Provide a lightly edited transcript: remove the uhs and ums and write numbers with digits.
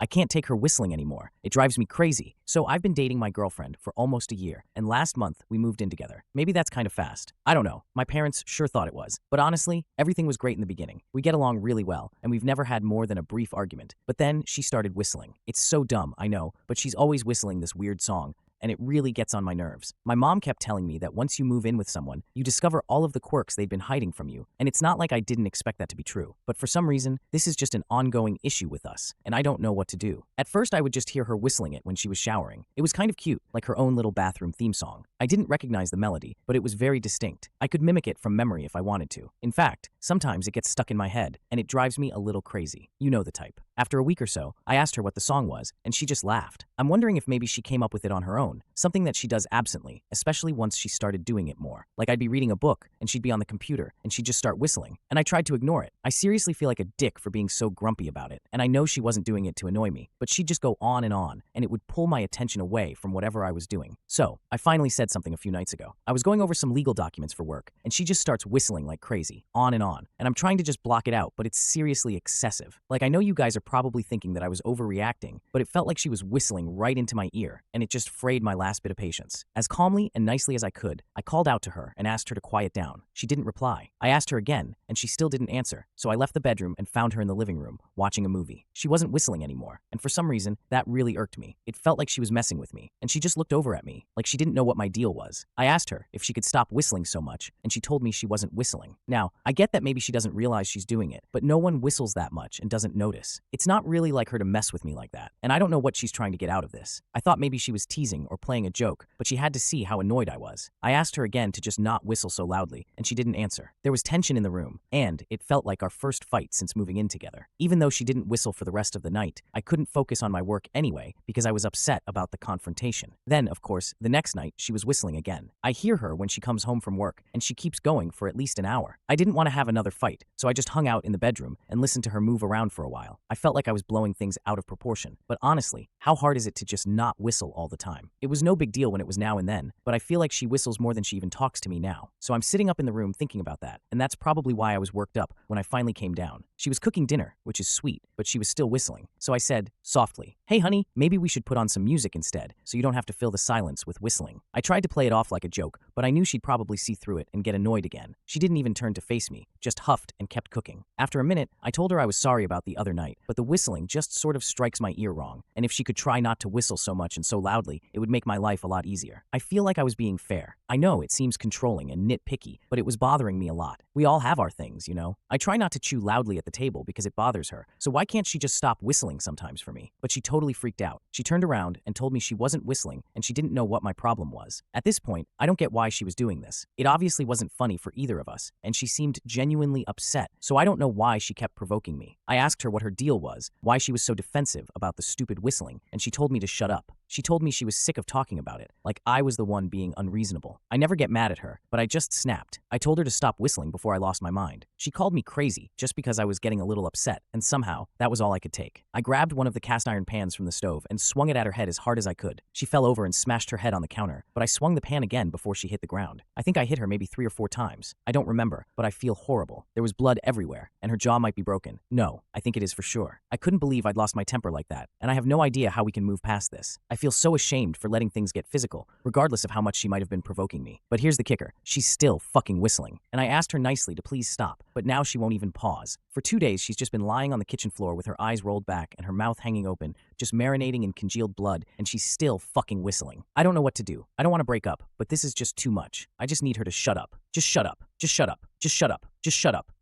I can't take her whistling anymore. It drives me crazy. So I've been dating my girlfriend for almost a year, and last month we moved in together. Maybe that's kind of fast. I don't know. My parents sure thought it was. But honestly, everything was great in the beginning. We get along really well, and we've never had more than a brief argument. But then she started whistling. It's so dumb, I know, but she's always whistling this weird song, and it really gets on my nerves. My mom kept telling me that once you move in with someone, you discover all of the quirks they've been hiding from you, and it's not like I didn't expect that to be true. But for some reason, this is just an ongoing issue with us, and I don't know what to do. At first, I would just hear her whistling it when she was showering. It was kind of cute, like her own little bathroom theme song. I didn't recognize the melody, but it was very distinct. I could mimic it from memory if I wanted to. In fact, sometimes it gets stuck in my head, and it drives me a little crazy. You know the type. After a week or so, I asked her what the song was, and she just laughed. I'm wondering if maybe she came up with it on her own, something that she does absently, especially once she started doing it more. Like I'd be reading a book, and she'd be on the computer, and she'd just start whistling, and I tried to ignore it. I seriously feel like a dick for being so grumpy about it, and I know she wasn't doing it to annoy me, but she'd just go on, and it would pull my attention away from whatever I was doing. So, I finally said something a few nights ago. I was going over some legal documents for work, and she just starts whistling like crazy, and I'm trying to just block it out, but it's seriously excessive. Like I know you guys are probably thinking that I was overreacting, but it felt like she was whistling right into my ear, and it just frayed my last bit of patience. As calmly and nicely as I could, I called out to her and asked her to quiet down. She didn't reply. I asked her again, and she still didn't answer, so I left the bedroom and found her in the living room, watching a movie. She wasn't whistling anymore, and for some reason, that really irked me. It felt like she was messing with me, and she just looked over at me, like she didn't know what my deal was. I asked her if she could stop whistling so much, and she told me she wasn't whistling. Now, I get that maybe she doesn't realize she's doing it, but no one whistles that much and doesn't notice. It's not really like her to mess with me like that, and I don't know what she's trying to get out of this. I thought maybe she was teasing or playing a joke, but she had to see how annoyed I was. I asked her again to just not whistle so loudly, and she didn't answer. There was tension in the room, and it felt like our first fight since moving in together. Even though she didn't whistle for the rest of the night, I couldn't focus on my work anyway because I was upset about the confrontation. Then, of course, the next night, she was whistling again. I hear her when she comes home from work, and she keeps going for at least an hour. I didn't want to have another fight, so I just hung out in the bedroom and listened to her move around for a while. I felt like I was blowing things out of proportion, but honestly, how hard is it to just not whistle all the time? It was no big deal when it was now and then, but I feel like she whistles more than she even talks to me now. So I'm sitting up in the room thinking about that, and that's probably why I was worked up when I finally came down. She was cooking dinner, which is sweet, but she was still whistling. So I said, softly, "Hey honey, maybe we should put on some music instead, so you don't have to fill the silence with whistling." I tried to play it off like a joke, but I knew she'd probably see through it and get annoyed again. She didn't even turn to face me, just huffed and kept cooking. After a minute, I told her I was sorry about the other night, but the whistling just sort of strikes my ear wrong, and if she could try not to whistle so much and so loudly, it would make my life a lot easier. I feel like I was being fair. I know it seems controlling and nitpicky, but it was bothering me a lot. We all have our things, you know? I try not to chew loudly at the table because it bothers her, so why can't she just stop whistling sometimes for me? But she totally freaked out. She turned around and told me she wasn't whistling and she didn't know what my problem was. At this point, I don't get why she was doing this. It obviously wasn't funny for either of us, and she seemed genuinely upset, so I don't know why she kept provoking me. I asked her what her deal was, why she was so defensive about the stupid whistling, and she told me to shut up. She told me she was sick of talking about it, like I was the one being unreasonable. I never get mad at her, but I just snapped. I told her to stop whistling before I lost my mind. She called me crazy just because I was getting a little upset, and somehow, that was all I could take. I grabbed one of the cast iron pans from the stove and swung it at her head as hard as I could. She fell over and smashed her head on the counter, but I swung the pan again before she hit the ground. I think I hit her maybe 3 or 4 times. I don't remember, but I feel horrible. There was blood everywhere, and her jaw might be broken. No, I think it is for sure. I couldn't believe I'd lost my temper like that, and I have no idea how we can move past this. I feel so ashamed for letting things get physical, regardless of how much she might have been provoking me. But here's the kicker. She's still fucking whistling, and I asked her nicely to please stop, but now she won't even pause. For 2 days, she's just been lying on the kitchen floor with her eyes rolled back and her mouth hanging open, just marinating in congealed blood, and she's still fucking whistling. I don't know what to do. I don't want to break up, but this is just too much. I just need her to shut up. Just shut up. Just shut up. Just shut up. Just shut up.